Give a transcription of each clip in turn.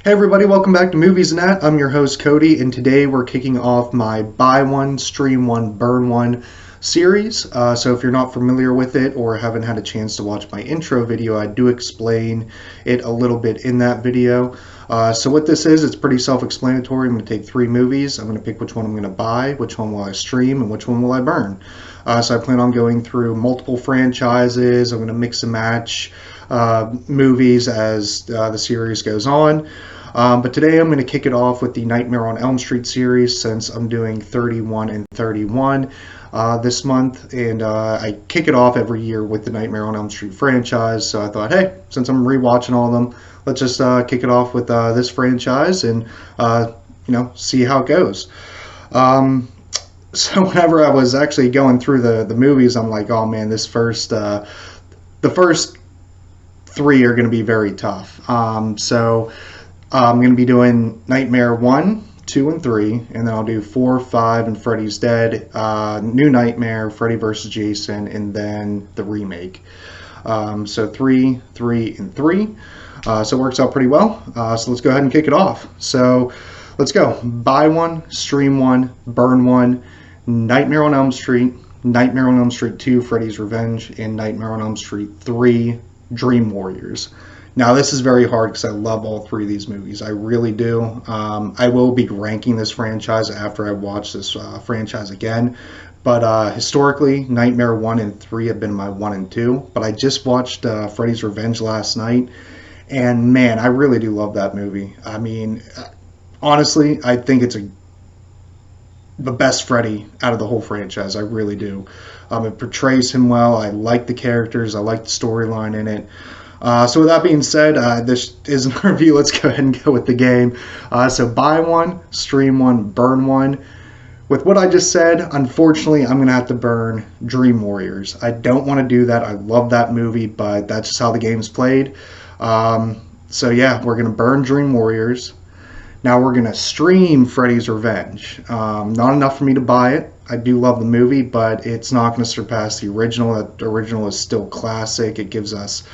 Hey everybody, welcome back to Movies and That. I'm your host Cody, and today we're kicking off my Buy One, Stream One, Burn One series. So if you're not familiar with it or haven't had a chance to watch my intro video, I do explain it a little bit in that video. So what this is, it's pretty self-explanatory. I'm going to take three movies. I'm going to pick which one I'm going to buy, which one will I stream, and which one will I burn. So I plan on going through multiple franchises. I'm going to mix and match movies as the series goes on. But today I'm going to kick it off with the Nightmare on Elm Street series, since I'm doing 31 and 31 this month, and I kick it off every year with the Nightmare on Elm Street franchise. So I thought, hey, since I'm rewatching all of them, let's just kick it off with this franchise and see how it goes. So whenever I was actually going through the movies, I'm like, oh man, the first three are going to be very tough. So I'm going to be doing Nightmare 1, 2, and 3, and then I'll do 4, 5, and Freddy's Dead, New Nightmare, Freddy vs. Jason, and then the remake. So 3, 3, and 3. So it works out pretty well. So let's go ahead and kick it off. So let's go. Buy one, stream one, burn one, Nightmare on Elm Street, Nightmare on Elm Street 2, Freddy's Revenge, and Nightmare on Elm Street 3, Dream Warriors. Now, this is very hard because I love all three of these movies. I really do. I will be ranking this franchise after I watch this franchise again. But historically, Nightmare 1 and 3 have been my 1 and 2. But I just watched Freddy's Revenge last night. And man, I really do love that movie. I mean, honestly, I think it's the best Freddy out of the whole franchise. I really do. It portrays him well. I like the characters. I like the storyline in it. So with that being said, this isn't a review. Let's go ahead and go with the game. So buy one, stream one, burn one. With what I just said, unfortunately, I'm going to have to burn Dream Warriors. I don't want to do that. I love that movie, but that's just how the game's played. So yeah, we're going to burn Dream Warriors. Now we're going to stream Freddy's Revenge. Not enough for me to buy it. I do love the movie, but it's not going to surpass the original. That original is still classic. It gives us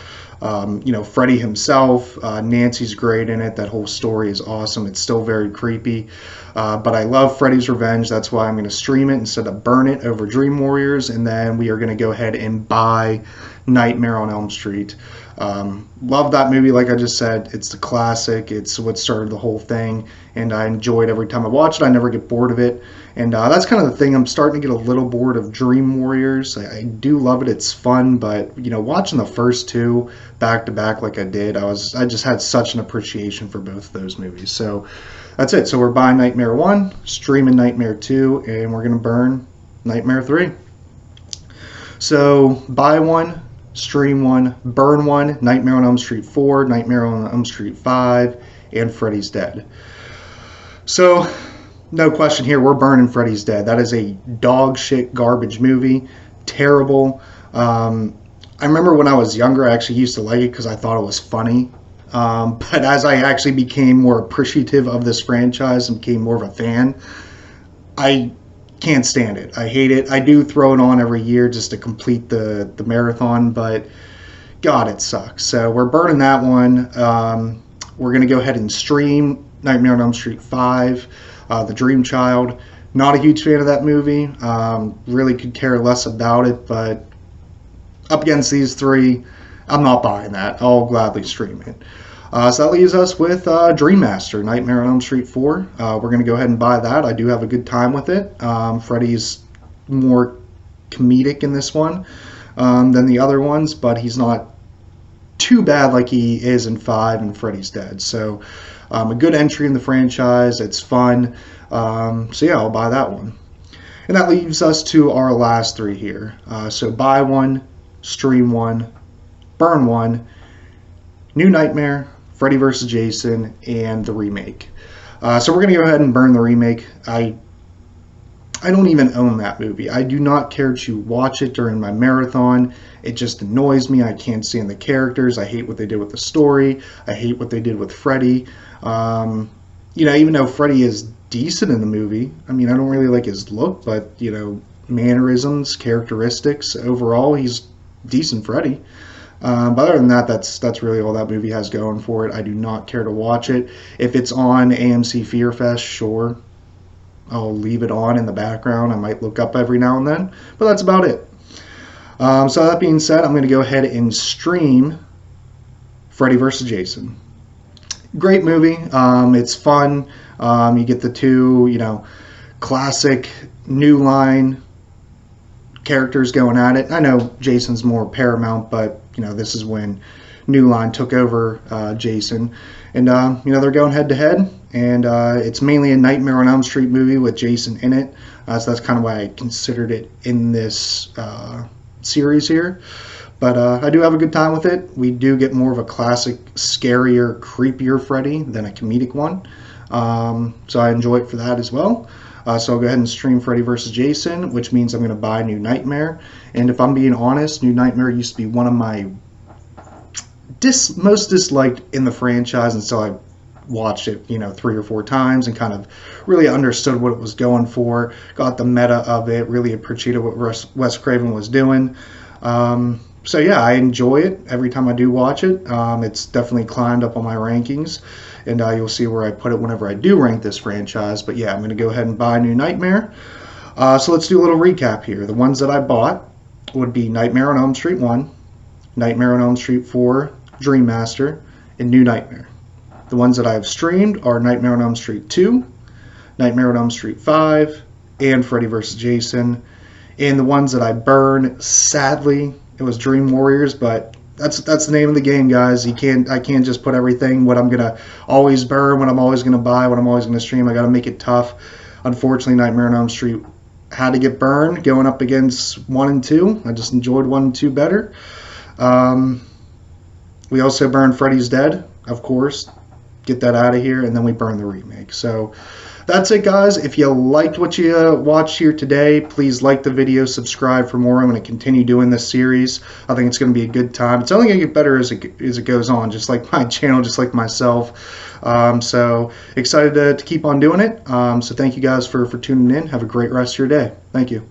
Freddy himself. Nancy's great in it. That whole story is awesome. It's still very creepy. But I love Freddy's Revenge. That's why I'm going to stream it instead of burn it over Dream Warriors. And then we are going to go ahead and buy Nightmare on Elm Street. Love that movie, like I just said. It's the classic. It's what started the whole thing. And I enjoy it every time I watch it. I never get bored of it. And that's kind of the thing. I'm starting to get a little bored of Dream Warriors. I do love it. It's fun. But, watching the first two back to back like I did, I just had such an appreciation for both of those movies. So that's it. So we're buying Nightmare 1, streaming Nightmare 2, and we're going to burn Nightmare 3. So buy one, stream one, burn one, Nightmare on Elm Street 4, Nightmare on Elm Street 5, and Freddy's Dead. So, no question here, we're burning Freddy's Dead. That is a dog shit garbage movie. Terrible. I remember when I was younger, I actually used to like it because I thought it was funny. But as I actually became more appreciative of this franchise and became more of a fan, I can't stand it. I hate it. I do throw it on every year just to complete the marathon, but God, it sucks. So we're burning that one. We're going to go ahead and stream Nightmare on Elm Street 5, The Dream Child. Not a huge fan of that movie. Really could care less about it, but up against these three, I'm not buying that. I'll gladly stream it. So that leaves us with Dream Master, Nightmare on Elm Street 4. We're going to go ahead and buy that. I do have a good time with it. Freddy's more comedic in this one than the other ones, but he's not too bad like he is in 5 and Freddy's Dead. So a good entry in the franchise. It's fun. So yeah, I'll buy that one. And that leaves us to our last three here. So buy one, stream one, burn one, New Nightmare, Freddy vs. Jason, and the remake. So we're going to go ahead and burn the remake. I don't even own that movie. I do not care to watch it during my marathon. It just annoys me. I can't stand the characters. I hate what they did with the story. I hate what they did with Freddy. Even though Freddy is decent in the movie, I don't really like his look, but, mannerisms, characteristics, overall, he's decent Freddy. But other than that, that's really all that movie has going for it. I do not care to watch it. If it's on AMC Fear Fest, sure, I'll leave it on in the background. I might look up every now and then, but that's about it. So that being said, I'm going to go ahead and stream Freddy vs. Jason. Great movie. It's fun. You get the two, classic New Line characters going at it. I know Jason's more Paramount, but this is when New Line took over Jason, and they're going head to head, and it's mainly a Nightmare on Elm Street movie with Jason in it. So that's kind of why I considered it in this series here. But I do have a good time with it. We do get more of a classic, scarier, creepier Freddy than a comedic one. So I enjoy it for that as well. So I'll go ahead and stream Freddy vs. Jason, which means I'm going to buy New Nightmare. And if I'm being honest, New Nightmare used to be one of my most disliked in the franchise until I watched it 3 or 4 times and kind of really understood what it was going for, got the meta of it, really appreciated what Wes Craven was doing. So yeah, I enjoy it every time I do watch it. It's definitely climbed up on my rankings, and you'll see where I put it whenever I do rank this franchise. But yeah, I'm going to go ahead and buy New Nightmare. So let's do a little recap here. The ones that I bought would be Nightmare on Elm Street 1, Nightmare on Elm Street 4, Dream Master, and New Nightmare. The ones that I have streamed are Nightmare on Elm Street 2, Nightmare on Elm Street 5, and Freddy vs. Jason. And the ones that I burn, sadly, it was Dream Warriors, but that's the name of the game, guys. I can't just put everything, what I'm gonna always burn, what I'm always gonna buy, what I'm always gonna stream. I gotta make it tough. Unfortunately, Nightmare on Elm Street had to get burned going up against 1 and 2. I just enjoyed 1 and 2 better. We also burned Freddy's Dead, of course. Get that out of here, and then we burn the remake. So that's it, guys. If you liked what you watched here today, please like the video, subscribe for more. I'm going to continue doing this series. I think it's going to be a good time. It's only going to get better as it goes on, just like my channel, just like myself. So excited to keep on doing it. So thank you guys for tuning in. Have a great rest of your day. Thank you.